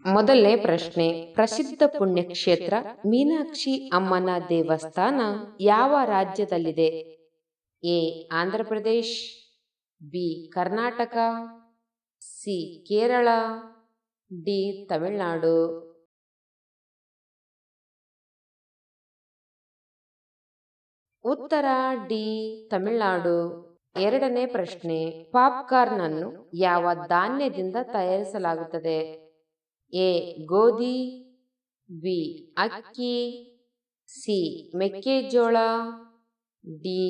ಮೊದಲನೇ ಪ್ರಶ್ನೆ, ಪ್ರಸಿದ್ಧ ಪುಣ್ಯಕ್ಷೇತ್ರ ಮೀನಾಕ್ಷಿ ಅಮ್ಮನ ದೇವಸ್ಥಾನ ಯಾವ ರಾಜ್ಯದಲ್ಲಿದೆ? A Andhra Pradesh, B Karnataka, C Kerala, D Tamil Nadu. ಉತ್ತರ ಡಿ ತಮಿಳುನಾಡು. ಎರಡನೇ ಪ್ರಶ್ನೆ, ಪಾಪ್ಕಾರ್ನ್ ಅನ್ನು ಯಾವ ಧಾನ್ಯದಿಂದ ತಯಾರಿಸಲಾಗುತ್ತದೆ? ಎ ಗೋಧಿ, ಬಿ ಅಕ್ಕಿ, ಸಿ ಮೆಕ್ಕೆಜೋಳ, ಡಿ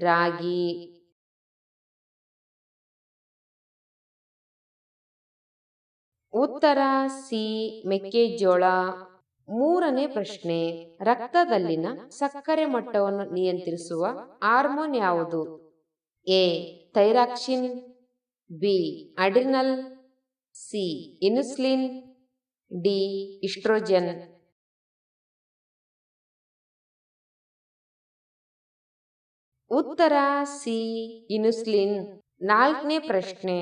ರಾಗಿ. ಉತ್ತರ ಸಿ ಮೆಕ್ಕೆಜೋಳ. ಮೂರನೇ ಪ್ರಶ್ನೆ, ರಕ್ತದಲ್ಲಿನ ಸಕ್ಕರೆ ಮಟ್ಟವನ್ನು ನಿಯಂತ್ರಿಸುವ ಹಾರ್ಮೋನ್ ಯಾವುದು? A thyroxine, B adrenal, C insulin, D oestrogen. ಉತ್ತರ ಸಿ ಇನ್ಸುಲಿನ್. ನಾಲ್ಕನೇ ಪ್ರಶ್ನೆ,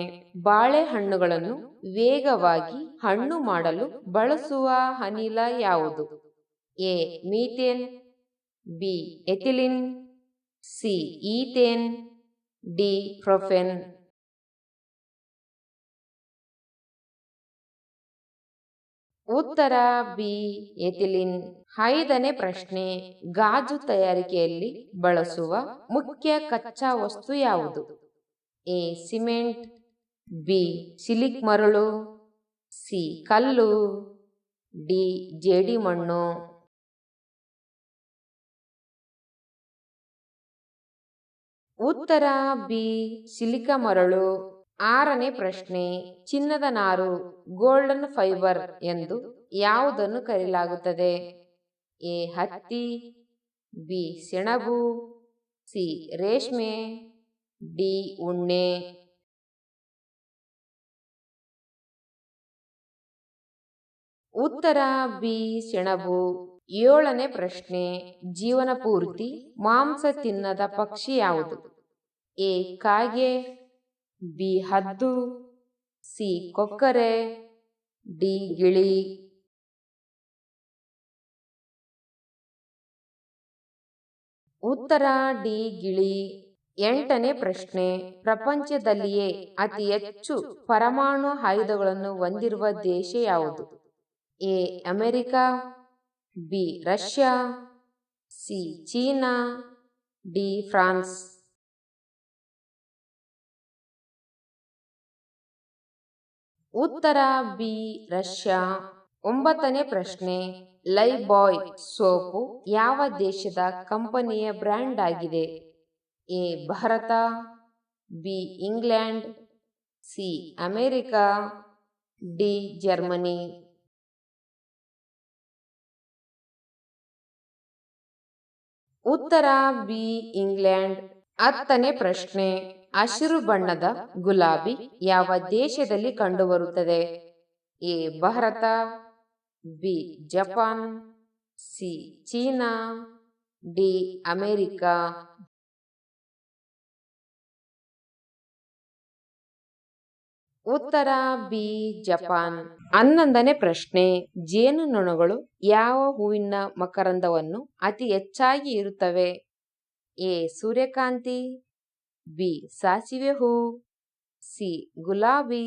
ಬಾಳೆಹಣ್ಣುಗಳನ್ನು ವೇಗವಾಗಿ ಹಣ್ಣು ಮಾಡಲು ಬಳಸುವ ಅನಿಲ ಯಾವುದು? A methane, B ethylene, C ethane, D propane. ಉತ್ತರ ಬಿ ಎಥಿಲಿನ್. ಐದನೇ ಪ್ರಶ್ನೆ, ಗಾಜು ತಯಾರಿಕೆಯಲ್ಲಿ ಬಳಸುವ ಮುಖ್ಯ ಕಚ್ಚಾ ವಸ್ತು ಯಾವುದು? ಎ ಸಿಮೆಂಟ್, ಬಿ ಸಿಲಿಕ್ ಮರಳು, ಸಿ ಕಲ್ಲು, ಡಿ ಜೇಡಿಮಣ್ಣು. ಉತ್ತರ ಬಿ ಸಿಲಿಕ ಮರಳು. ಆರನೇ ಪ್ರಶ್ನೆ, ಚಿನ್ನದ ನಾರು ಗೋಲ್ಡನ್ ಫೈಬರ್ ಎಂದು ಯಾವುದನ್ನು ಕರೆಯಲಾಗುತ್ತದೆ? ಎ ಹತ್ತಿ, ಬಿ ಸೆಣಬು, ಸಿ ರೇಷ್ಮೆ, ಡಿ ಉಣ್ಣೆ. ಉತ್ತರ ಬಿ ಸೆಣಬು. ಏಳನೇ ಪ್ರಶ್ನೆ, ಜೀವನ ಪೂರ್ತಿ ಮಾಂಸ ತಿನ್ನದ ಪಕ್ಷಿ ಯಾವುದು? ಎ ಕಾಗೆ, ಬಿ ಹದ್ದು, ಸಿ ಕೊಕ್ಕರೆ, ಡಿ ಗಿಳಿ. ಉತ್ತರ ಡಿ ಗಿಳಿ. ಎಂಟನೇ ಪ್ರಶ್ನೆ, ಪ್ರಪಂಚದಲ್ಲಿಯೇ ಅತಿ ಹೆಚ್ಚು ಪರಮಾಣು ಆಯುಧಗಳನ್ನು ಹೊಂದಿರುವ ದೇಶ ಯಾವುದು? A America, B Russia, C China, D France. ಉತ್ತರ ಬಿ ರಷ್ಯಾ. ಒಂಬತ್ತನೇ ಪ್ರಶ್ನೆ, ಲೈಫ್ ಬಾಯ್ ಸೋಪು ಯಾವ ದೇಶದ ಕಂಪನಿಯ ಬ್ರ್ಯಾಂಡ್ ಆಗಿದೆ? A Bharat, B England, C America, D Germany. ಉತ್ತರ ಬಿ ಇಂಗ್ಲೆಂಡ್. ಹತ್ತನೇ ಪ್ರಶ್ನೆ, ಹಸಿರು ಬಣ್ಣದ ಗುಲಾಬಿ ಯಾವ ದೇಶದಲ್ಲಿ ಕಂಡುಬರುತ್ತದೆ? A Bharat, B Japan, C China, D America. ಉತ್ತರ ಬಿ ಜಪಾನ್. ಹನ್ನೊಂದನೇ ಪ್ರಶ್ನೆ, ಜೇನುನೊಣಗಳು ಯಾವ ಹೂವಿನ ಮಕರಂದವನ್ನು ಅತಿ ಹೆಚ್ಚಾಗಿ ಇರುತ್ತವೆ? ಎ ಸೂರ್ಯಕಾಂತಿ, ಬಿ ಸಾಸಿವೆ ಹೂ, ಸಿ ಗುಲಾಬಿ,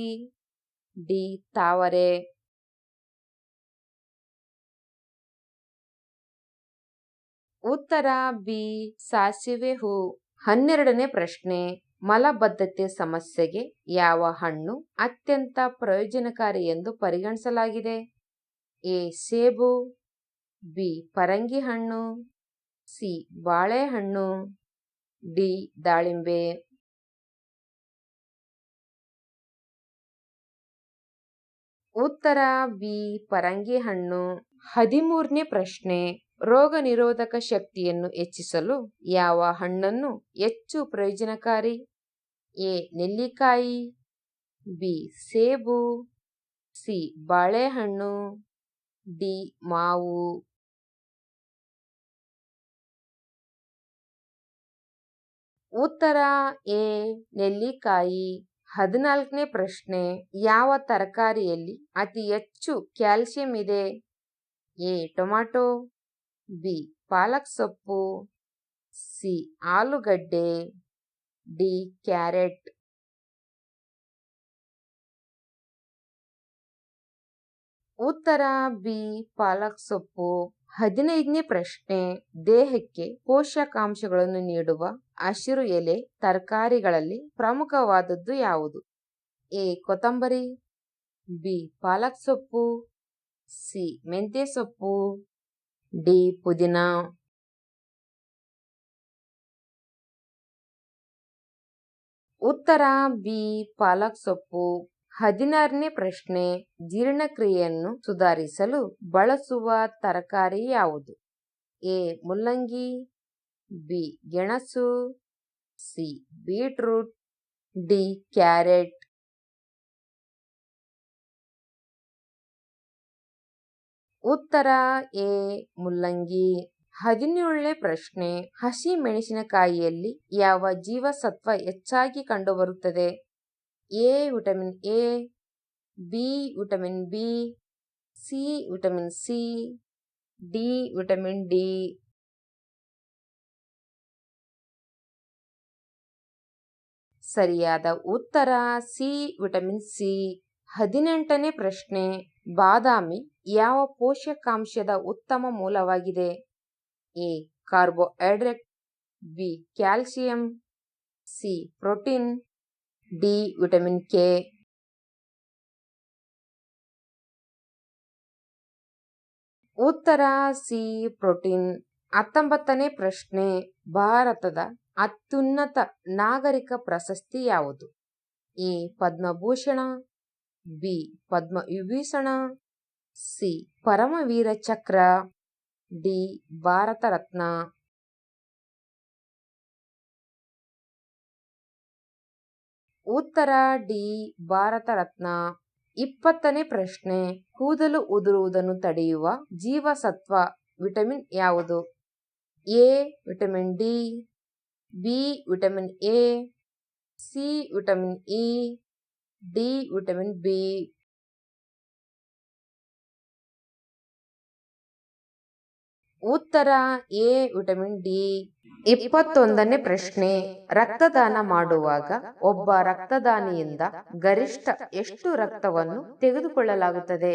ಡಿ ತಾವರೆ. ಉತ್ತರ ಬಿ ಸಾಸಿವೆ ಹೂ. ಹನ್ನೆರಡನೇ ಪ್ರಶ್ನೆ, ಮಲಬದ್ಧತೆ ಸಮಸ್ಯೆಗೆ ಯಾವ ಹಣ್ಣು ಅತ್ಯಂತ ಪ್ರಯೋಜನಕಾರಿ ಎಂದು ಪರಿಗಣಿಸಲಾಗಿದೆ? ಎ ಸೇಬು, ಬಿ ಪರಂಗಿ ಹಣ್ಣು, ಸಿ ಬಾಳೆಹಣ್ಣು, ಡಿ ದಾಳಿಂಬೆ. ಉತ್ತರ ಬಿ ಪರಂಗಿ ಹಣ್ಣು. 13ನೇ ಪ್ರಶ್ನೆ, ರೋಗ ನಿರೋಧಕ ಶಕ್ತಿಯನ್ನು ಹೆಚ್ಚಿಸಲು ಯಾವ ಹಣ್ಣನ್ನು ಹೆಚ್ಚು ಪ್ರಯೋಜನಕಾರಿ? ಎ ನೆಲ್ಲಿಕಾಯಿ, ಬಿ ಸೇಬು, ಸಿ ಬಾಳೆಹಣ್ಣು, ಡಿ ಮಾವು. ಉತ್ತರ ಎ ನೆಲ್ಲಿಕಾಯಿ. 14ನೇ ಪ್ರಶ್ನೆ, ಯಾವ ತರಕಾರಿಯಲ್ಲಿ ಅತಿ ಹೆಚ್ಚು ಕ್ಯಾಲ್ಸಿಯಂ ಇದೆ? ಎ ಟೊಮ್ಯಾಟೊ, ಬಿ ಪಾಲಕ್ ಸೊಪ್ಪು, ಸಿ ಆಲೂಗಡ್ಡೆ, ಡಿ ಕ್ಯಾರೆಟ್. ಉತ್ತರ ಬಿ ಪಾಲಕ್ ಸೊಪ್ಪು. 15ನೇ ಪ್ರಶ್ನೆ, ದೇಹಕ್ಕೆ ಪೋಷಕಾಂಶಗಳನ್ನು ನೀಡುವ ಹಸಿರು ಎಲೆ ತರಕಾರಿಗಳಲ್ಲಿ ಪ್ರಮುಖವಾದದ್ದು ಯಾವುದು? ಎ ಕೊತ್ತಂಬರಿ, ಬಿ ಪಾಲಕ್ ಸೊಪ್ಪು, ಸಿ ಮೆಂತ್ಯ ಸೊಪ್ಪು, ಡಿ ಪುದೀನ. ಉತ್ತರ ಬಿ ಪಾಲಕ್ ಸೊಪ್ಪು. 16ನೇ ಪ್ರಶ್ನೆ, ಜೀರ್ಣಕ್ರಿಯೆಯನ್ನು ಸುಧಾರಿಸಲು ಬಳಸುವ ತರಕಾರಿ ಯಾವುದು? ಎ ಮುಲ್ಲಂಗಿ, ಬಿ ಗೆಣಸು, ಸಿ ಬೀಟ್ರೂಟ್, ಡಿ ಕ್ಯಾರೆಟ್. ಉತ್ತರ ಎ ಮುಲ್ಲಂಗಿ. 17ನೇ ಪ್ರಶ್ನೆ, ಹಸಿ ಮೆಣಸಿನಕಾಯಿಯಲ್ಲಿ ಯಾವ ಜೀವಸತ್ವ ಹೆಚ್ಚಾಗಿ ಕಂಡುಬರುತ್ತದೆ? A vitamin A, B vitamin B, C vitamin C, D vitamin D. ಸರಿಯಾದ ಉತ್ತರ ಸಿ ವಿಟಮಿನ್ ಸಿ. 18ನೇ ಪ್ರಶ್ನೆ, ಬಾದಾಮಿ ಯಾವ ಪೋಷಕಾಂಶದ ಉತ್ತಮ ಮೂಲವಾಗಿದೆ? A carbohydrate, B calcium, C protein, D vitamin K. ಉತ್ತರ ಸಿ ಪ್ರೋಟೀನ್. 19ನೇ ಪ್ರಶ್ನೆ, ಭಾರತದ ಅತ್ಯುನ್ನತ ನಾಗರಿಕ ಪ್ರಶಸ್ತಿ ಯಾವುದು? A Padma Bhushan, B Padma Vibhushan, C Param Vir Chakra, D Bharat Ratna. ಉತ್ತರ ಡಿ ಭಾರತ ರತ್ನ. 20ನೇ ಪ್ರಶ್ನೆ, ಕೂದಲು ಉದುರುವುದನ್ನು ತಡೆಯುವ ಜೀವಸತ್ವ ವಿಟಮಿನ್ ಯಾವುದು? A vitamin D, B vitamin A, C vitamin E, D vitamin B. ಉತ್ತರ ಎ ವಿಟಮಿನ್ ಡಿ. 21ನೇ ಪ್ರಶ್ನೆ, ರಕ್ತದಾನ ಮಾಡುವಾಗ ಒಬ್ಬ ರಕ್ತದಾನಿಯಿಂದ ಗರಿಷ್ಠ ಎಷ್ಟು ರಕ್ತವನ್ನು ತೆಗೆದುಕೊಳ್ಳಲಾಗುತ್ತದೆ?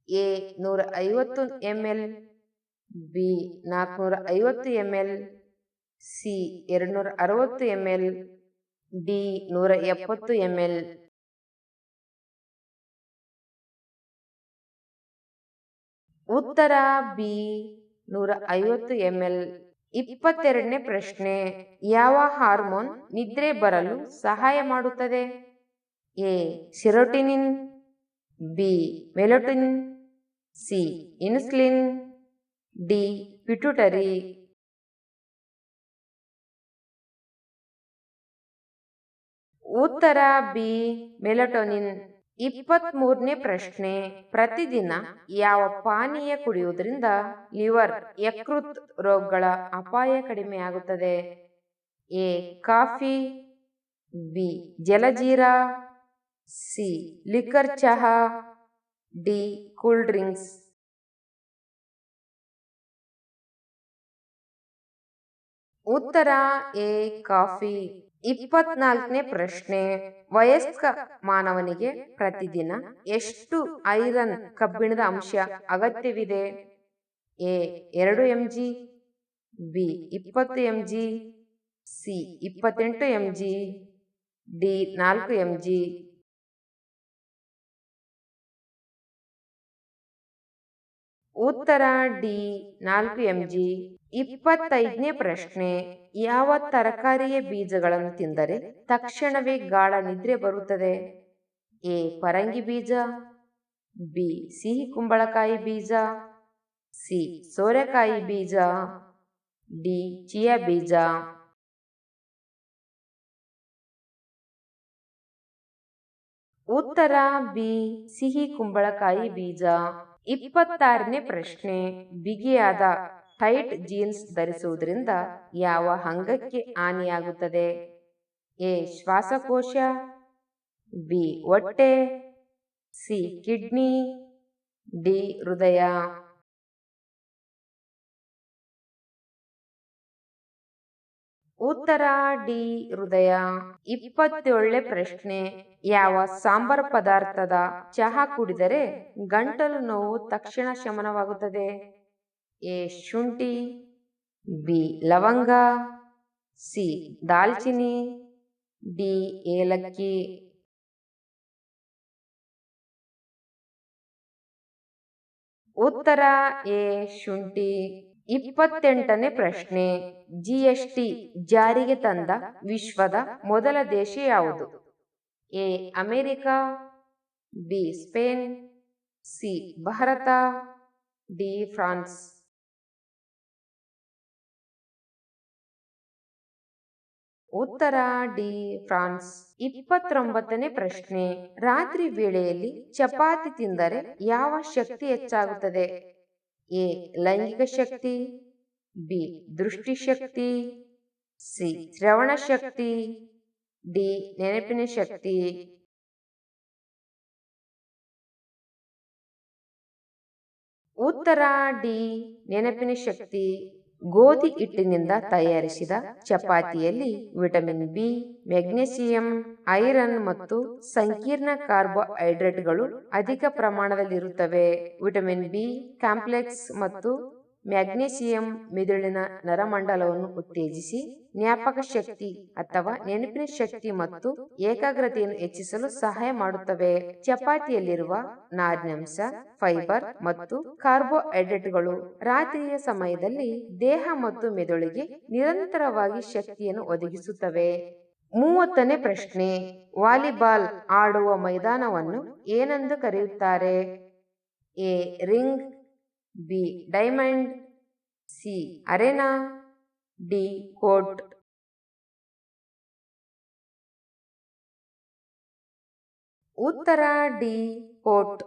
A 150 ml, B 450 ml, C 260 ml, D 170 ml. ಉತ್ತರ ಬಿ 150 ml. 22ನೇ ಪ್ರಶ್ನೆ, ಯಾವ ಹಾರ್ಮೋನ್ ನಿದ್ರೆ ಬರಲು ಸಹಾಯ ಮಾಡುತ್ತದೆ? A serotonin, B melatonin, C insulin, D pituitary. ಉತ್ತರ ಬಿ ಮೆಲಟೋನಿನ್. 23ನೇ ಪ್ರಶ್ನೆ, ಪ್ರತಿದಿನ ಯಾವ ಪಾನೀಯ ಕುಡಿಯುವುದರಿಂದ ಲಿವರ್, ಯಕೃತ್ ರೋಗಗಳ ಅಪಾಯ ಕಡಿಮೆಯಾಗುತ್ತದೆ? A coffee, B jaljeera, C liquor ಚಹಾ, ಡಿ ಕೂಲ್ ಡ್ರಿಂಕ್ಸ್. ಉತ್ತರ ಎ ಕಾಫಿ. 24ನೇ ಪ್ರಶ್ನೆ, ವಯಸ್ಕ ಮಾನವನಿಗೆ ಪ್ರತಿದಿನ ಎಷ್ಟು ಐರನ್ ಕಬ್ಬಿಣದ ಅಂಶ ಅಗತ್ಯವಿದೆ? A 2 mg, B 20 mg, C 28 mg, D 4 mg. ಉತ್ತರ ಡಿ 4 mg. 25ನೇ ಪ್ರಶ್ನೆ, ಯಾವ ತರಕಾರಿಯ ಬೀಜಗಳನ್ನು ತಿಂದರೆ ತಕ್ಷಣವೇ ಗಾಢ ನಿದ್ರೆ ಬರುತ್ತದೆ? ಎ ಪರಂಗಿ ಬೀಜ, ಬಿ ಸಿಹಿ ಕುಂಬಳಕಾಯಿ ಬೀಜ, ಸಿ ಸೋರೆಕಾಯಿ ಬೀಜ, ಡಿ ಚಿಯಾ ಬೀಜ. ಉತ್ತರ ಬಿ ಸಿಹಿ ಕುಂಬಳಕಾಯಿ ಬೀಜ. 26ನೇ ಪ್ರಶ್ನೆ, ಬಿಗಿಯಾದ ಟೈಟ್ ಜೀನ್ಸ್ ಧರಿಸುವುದರಿಂದ ಯಾವ ಅಂಗಕ್ಕೆ ಹಾನಿಯಾಗುತ್ತದೆ? ಎ ಶ್ವಾಸಕೋಶ, ಬಿ ಹೊಟ್ಟೆ, ಸಿ ಕಿಡ್ನಿ, ಡಿ ಹೃದಯ. ಉತ್ತರ ಡಿ ಹೃದಯ. 27ನೇ ಪ್ರಶ್ನೆ. ಯಾವ ಸಾಂಬಾರ ಪದಾರ್ಥದ ಚಹಾ ಕುಡಿದರೆ ಗಂಟಲು ನೋವು ತಕ್ಷಣ ಶಮನವಾಗುತ್ತದೆ? ಎ ಶುಂಠಿ, ಬಿ ಲವಂಗ, ಸಿ ದಾಲ್ಚಿನ್ನಿ, ಡಿ ಏಲಕ್ಕಿ. ಉತ್ತರ ಎ ಶುಂಠಿ. 28ನೇ ಪ್ರಶ್ನೆ. GST ಜಾರಿಗೆ ತಂದ ವಿಶ್ವದ ಮೊದಲ ದೇಶ ಯಾವುದು? A America, B Spain, C Bharat, D France. ಉತ್ತರ ಡಿ ಫ್ರಾನ್ಸ್. 29ನೇ ಪ್ರಶ್ನೆ. ರಾತ್ರಿ ವೇಳೆಯಲ್ಲಿ ಚಪಾತಿ ತಿಂದರೆ ಯಾವ ಶಕ್ತಿ ಹೆಚ್ಚಾಗುತ್ತದೆ? ಎ ಲೈಂಗಿಕ ಶಕ್ತಿ, ಬಿ ದೃಷ್ಟಿಶಕ್ತಿ, ಸಿ ಶ್ರವಣ ಶಕ್ತಿ, ಡಿ ನೆನಪಿನ ಶಕ್ತಿ. ಉತ್ತರ ಡಿ ನೆನಪಿನ ಶಕ್ತಿ. ಗೋಧಿ ಹಿಟ್ಟಿನಿಂದ ತಯಾರಿಸಿದ ಚಪಾತಿಯಲ್ಲಿ ವಿಟಮಿನ್ ಬಿ, ಮೆಗ್ನೀಸಿಯಂ, ಐರನ್ ಮತ್ತು ಸಂಕೀರ್ಣ ಕಾರ್ಬೋಹೈಡ್ರೇಟ್ಗಳು ಅಧಿಕ ಪ್ರಮಾಣದಲ್ಲಿರುತ್ತವೆ. ವಿಟಮಿನ್ ಬಿ ಕಾಂಪ್ಲೆಕ್ಸ್ ಮತ್ತು ಮ್ಯಾಗ್ನೀಸಿಯಂ ಮೆದುಳಿನ ನರಮಂಡಲವನ್ನು ಉತ್ತೇಜಿಸಿ ಜ್ಞಾಪಕ ಶಕ್ತಿ ಅಥವಾ ನೆನಪಿನ ಶಕ್ತಿ ಮತ್ತು ಏಕಾಗ್ರತೆಯನ್ನು ಹೆಚ್ಚಿಸಲು ಸಹಾಯ ಮಾಡುತ್ತವೆ. ಚಪಾತಿಯಲ್ಲಿರುವ ನಾರಿನಂಶ, ಫೈಬರ್ ಮತ್ತು ಕಾರ್ಬೋಹೈಡ್ರೇಟ್ಗಳು ರಾತ್ರಿಯ ಸಮಯದಲ್ಲಿ ದೇಹ ಮತ್ತು ಮೆದುಳಿಗೆ ನಿರಂತರವಾಗಿ ಶಕ್ತಿಯನ್ನು ಒದಗಿಸುತ್ತವೆ. 30ನೇ ಪ್ರಶ್ನೆ. ವಾಲಿಬಾಲ್ ಆಡುವ ಮೈದಾನವನ್ನು ಏನೆಂದು ಕರೆಯುತ್ತಾರೆ? A ring, B diamond, C arena, D court. ಉತ್ತರ ಡಿ ಕೋರ್ಟ್.